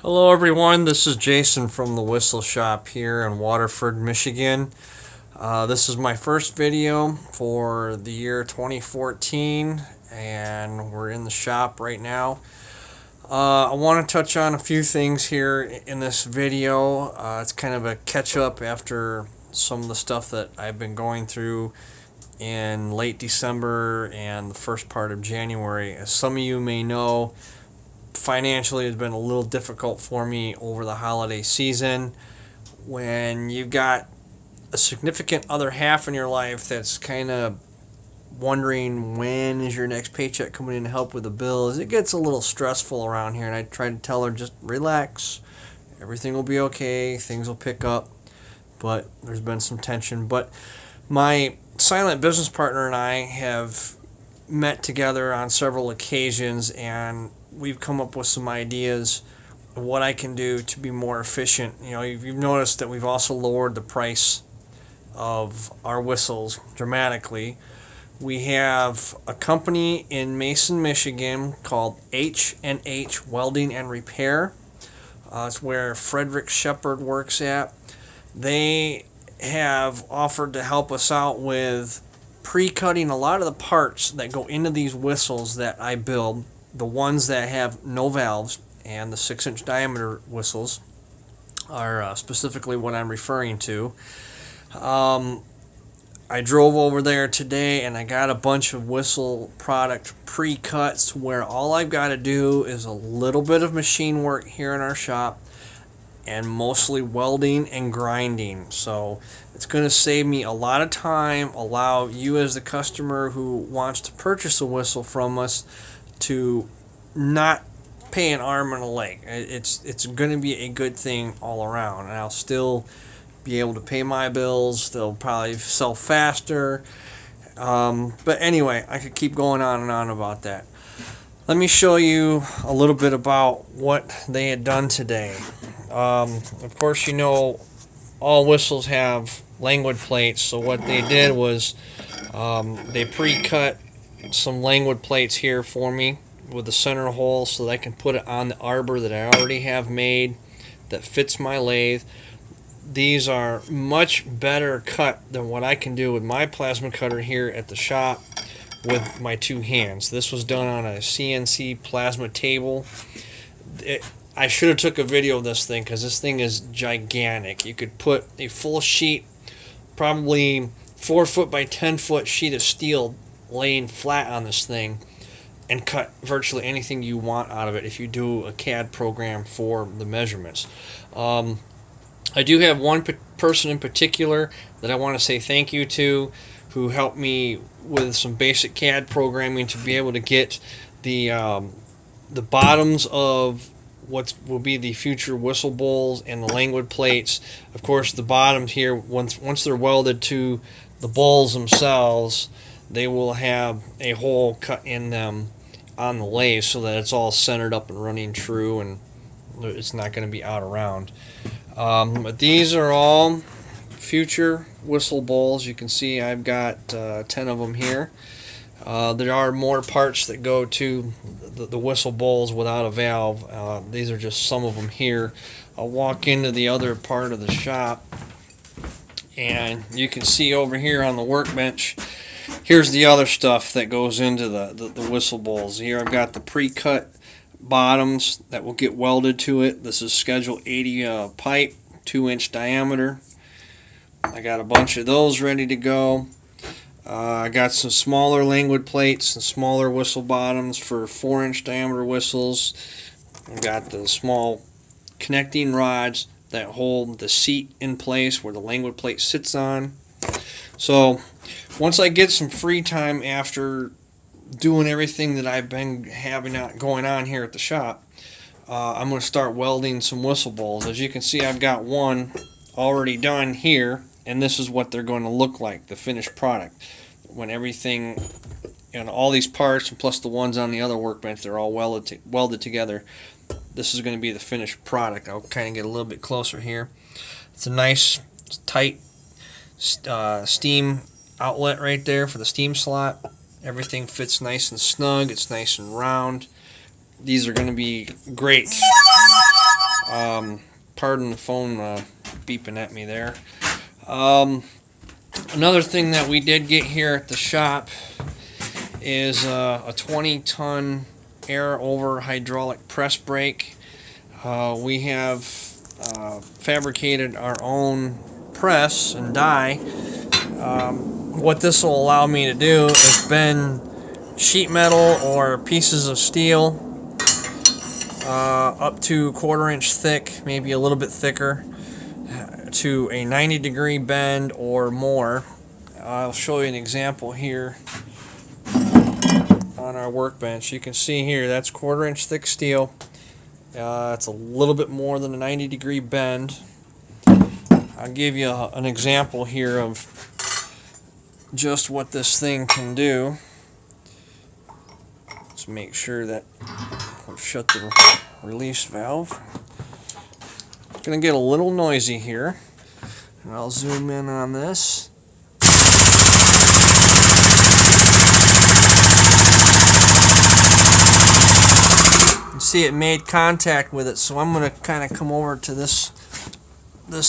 Hello everyone, this is Jason from the Whistle Shop here in Waterford, Michigan. This is my first video for the year 2014 and we're in the shop right now. I want to touch on a few things here in this video. It's kind of a catch up after some of the stuff that I've been going through in late December and the first part of January. As some of you may know, financially it's been a little difficult for me over the holiday season. When you've got a significant other half in your life that's kind of wondering when is your next paycheck coming in to help with the bills, it gets a little stressful around here, and I try to tell her, just relax, everything will be okay, things will pick up. But there's been some tension. But my silent business partner and I have met together on several occasions, and we've come up with some ideas of what I can do to be more efficient. You know, you've noticed that we've also lowered the price of our whistles dramatically. We have a company in Mason, Michigan called H&H Welding and Repair. It's where Frederick Shepard works at. They have offered to help us out with pre-cutting a lot of the parts that go into these whistles that I build, the ones that have no valves, and the 6-inch diameter whistles are specifically what I'm referring to. I drove over there today and I got a bunch of whistle product pre-cuts where all I've got to do is a little bit of machine work here in our shop and mostly welding and grinding. So it's going to save me a lot of time, allow you as the customer who wants to purchase a whistle from us to not pay an arm and a leg. It's going to be a good thing all around, and I'll still be able to pay my bills. They'll probably sell faster. But anyway, I could keep going on and on about that. Let me show you a little bit about what they had done today. Of course, you know all whistles have language plates, so what they did was they pre-cut some language plates here for me with the center hole so that I can put it on the arbor that I already have made that fits my lathe. These are much better cut than what I can do with my plasma cutter here at the shop with my two hands. This was done on a CNC plasma table. I should have took a video of this thing because this thing is gigantic. You could put a full sheet, probably 4 foot by 10 foot sheet of steel laying flat on this thing and cut virtually anything you want out of it if you do a CAD program for the measurements. I do have one person in particular that I want to say thank you to, who helped me with some basic CAD programming to be able to get the bottoms of what will be the future whistle bowls and the language plates. Of course, the bottoms here, once they're welded to the bowls themselves, they will have a hole cut in them on the lathe so that it's all centered up and running true, and it's not going to be out around. But these are all future whistle bowls. You can see I've got 10 of them here. There are more parts that go to the whistle bowls without a valve. These are just some of them here. I'll walk into the other part of the shop, and you can see over here on the workbench, here's the other stuff that goes into the whistle bowls. Here I've got the pre-cut bottoms that will get welded to it. This is schedule 80 pipe, 2-inch diameter. I got a bunch of those ready to go. I got some smaller language plates and smaller whistle bottoms for 4-inch diameter whistles. I got the small connecting rods that hold the seat in place where the language plate sits on. So once I get some free time after doing everything that I've been having going on here at the shop, I'm going to start welding some whistle bowls. As you can see, I've got one already done here, and this is what they're going to look like, the finished product. When everything, all these parts, and plus the ones on the other workbench, they're all welded together. This is going to be the finished product. I'll kind of get a little bit closer here. It's a nice, tight steam outlet right there for the steam slot. Everything fits nice and snug. It's nice and round. These are going to be great Pardon the phone beeping at me there. Another thing that we did get here at the shop is a 20-ton air over hydraulic press brake. We have fabricated our own press and die. What this will allow me to do is bend sheet metal or pieces of steel up to 1/4 inch thick, maybe a little bit thicker, to a 90-degree bend or more. I'll show you an example here on our workbench. You can see here that's 1/4 inch thick steel. It's a little bit more than a 90-degree bend. I'll give you an example here of just what this thing can do. Let's make sure that I've shut the release valve. It's going to get a little noisy here, and I'll zoom in on this. You see it made contact with it, so I'm going to kind of come over to this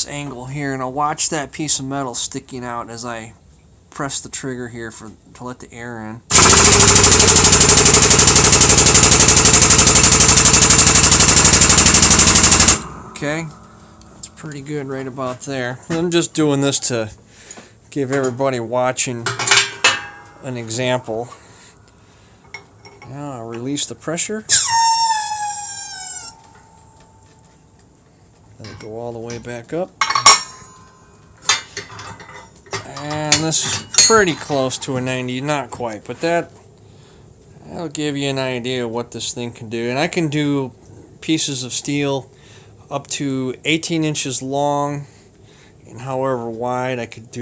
angle here, and I'll watch that piece of metal sticking out as I press the trigger here to let the air in. Okay, that's pretty good right about there. I'm just doing this to give everybody watching an example. Now I'll release the pressure. Let it go all the way back up. And this is pretty close to a 90, not quite, but that'll give you an idea of what this thing can do. And I can do pieces of steel up to 18 inches long and however wide. I could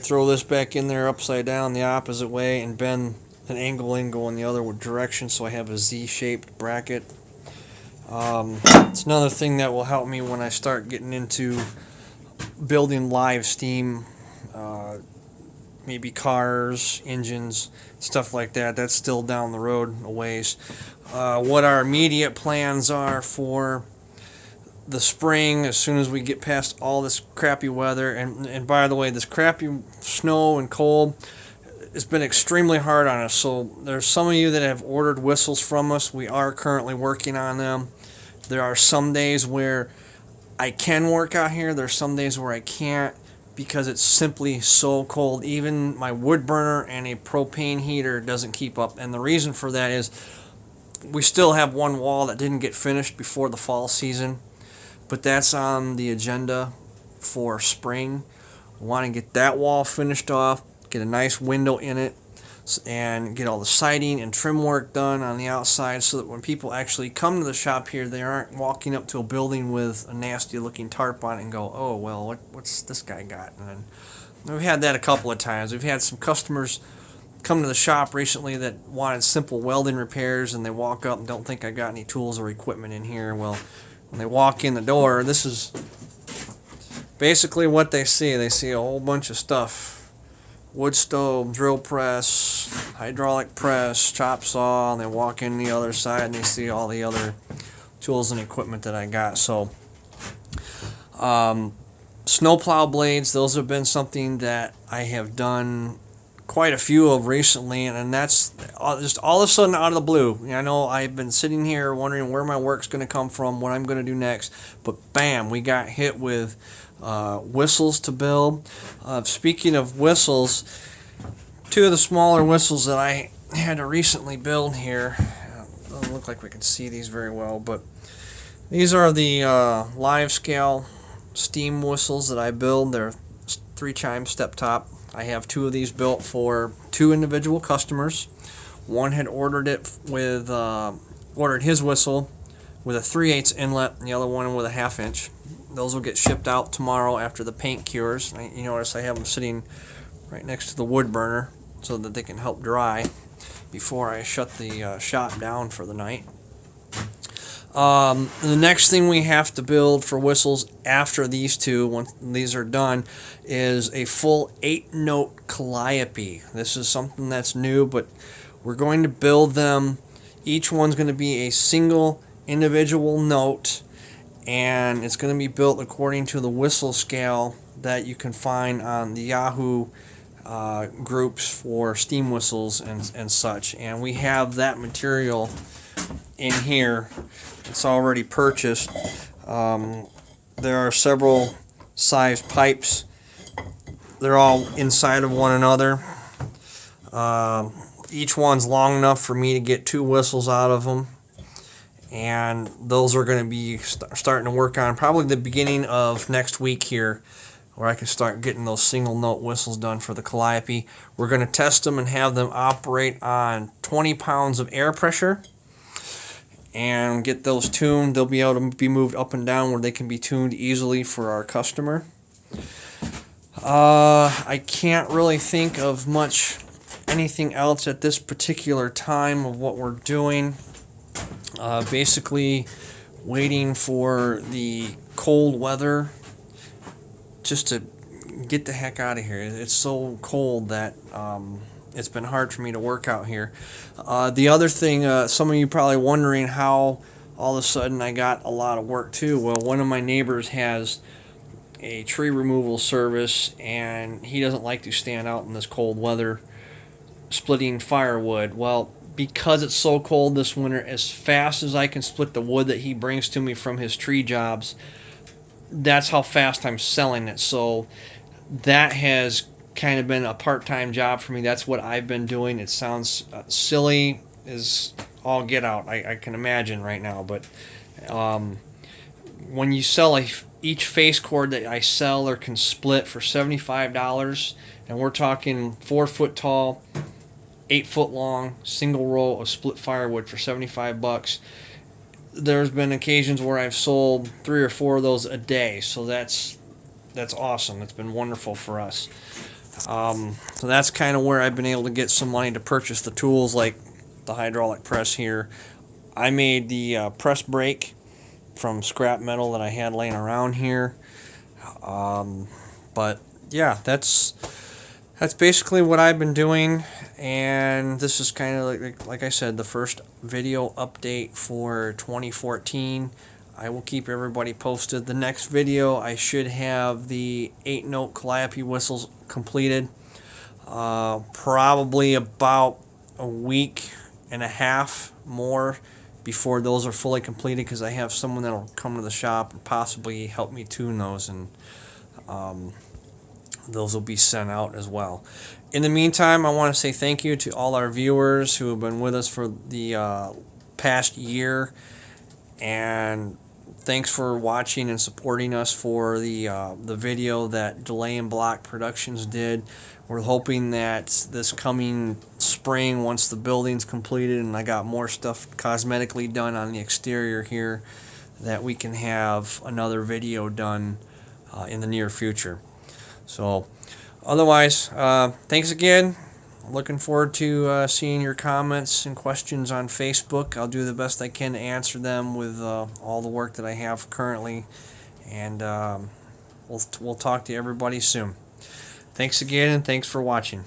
throw this back in there upside down the opposite way and bend an angle in going the other direction, so I have a Z-shaped bracket. It's another thing that will help me when I start getting into building live steam, maybe cars, engines, stuff like that. That's still down the road a ways. What our immediate plans are for the spring, as soon as we get past all this crappy weather, and by the way, this crappy snow and cold, it's been extremely hard on us. So there's some of you that have ordered whistles from us. We are currently working on them. There are some days where I can work out here. There's some days where I can't because it's simply so cold. Even my wood burner and a propane heater doesn't keep up. And the reason for that is we still have one wall that didn't get finished before the fall season, but that's on the agenda for spring. We want to get that wall finished off, get a nice window in it, and get all the siding and trim work done on the outside so that when people actually come to the shop here, they aren't walking up to a building with a nasty looking tarp on it and go, oh, well, what's this guy got? And we've had that a couple of times. We've had some customers come to the shop recently that wanted simple welding repairs, and they walk up and don't think I got any tools or equipment in here. Well, when they walk in the door, this is basically what they see. They see a whole bunch of stuff. Wood stove, drill press, hydraulic press, chop saw, and they walk in the other side and they see all the other tools and equipment that I got. So snowplow blades, those have been something that I have done quite a few of recently, and that's just all of a sudden out of the blue. I know I've been sitting here wondering where my work's going to come from, what I'm going to do next, but bam, we got hit with whistles to build. Speaking of whistles, two of the smaller whistles that I had to recently build here, doesn't look like we can see these very well, but these are the live scale steam whistles that I build. They're 3-chime step top. I have 2 of these built for 2 individual customers. One had ordered it with ordered his whistle with a 3/8 inlet, and the other one with a 1/2 inch. Those will get shipped out tomorrow after the paint cures. You notice I have them sitting right next to the wood burner so that they can help dry before I shut the shop down for the night. The next thing we have to build for whistles after these 2, once these are done, is a full 8-note calliope. This is something that's new, but we're going to build them. Each one's going to be a single individual note, and it's going to be built according to the whistle scale that you can find on the Yahoo groups for steam whistles and such. And we have that material in here. It's already purchased. There are several size pipes. They're all inside of one another. Each one's long enough for me to get 2 whistles out of them. And those are going to be starting to work on probably the beginning of next week here, where I can start getting those single note whistles done for the Calliope. We're going to test them and have them operate on 20 pounds of air pressure and get those tuned. They'll be able to be moved up and down where they can be tuned easily for our customer. I can't really think of anything else at this particular time of what we're doing. Basically waiting for the cold weather just to get the heck out of here. It's so cold that it's been hard for me to work out here. The other thing, some of you probably wondering how all of a sudden I got a lot of work too. Well, one of my neighbors has a tree removal service, and he doesn't like to stand out in this cold weather splitting firewood. Well, because it's so cold this winter, as fast as I can split the wood that he brings to me from his tree jobs, that's how fast I'm selling it. So that has kind of been a part-time job for me. That's what I've been doing. It sounds silly as all get out, I can imagine right now, but when you sell each face cord that I sell or can split for $75, and we're talking 4 foot tall, 8 foot long, single row of split firewood for $75. There's been occasions where I've sold 3 or 4 of those a day, so that's awesome. It's been wonderful for us. So that's kind of where I've been able to get some money to purchase the tools like the hydraulic press here. I made the press brake from scrap metal that I had laying around here. But yeah, that's basically what I've been doing, and this is kind of like I said, the first video update for 2014. I will keep everybody posted. The next video I should have the 8-note Calliope whistles completed. Probably about a week and a half more before those are fully completed, because I have someone that'll come to the shop and possibly help me tune those, and those will be sent out as well. In the meantime, I want to say thank you to all our viewers who have been with us for the past year, and thanks for watching and supporting us for the video that Delay and Block Productions did. We're hoping that this coming spring, once the building's completed and I got more stuff cosmetically done on the exterior here, that we can have another video done in the near future. So otherwise, thanks again. Looking forward to seeing your comments and questions on Facebook. I'll do the best I can to answer them with all the work that I have currently, and we'll talk to everybody soon. Thanks again, and thanks for watching.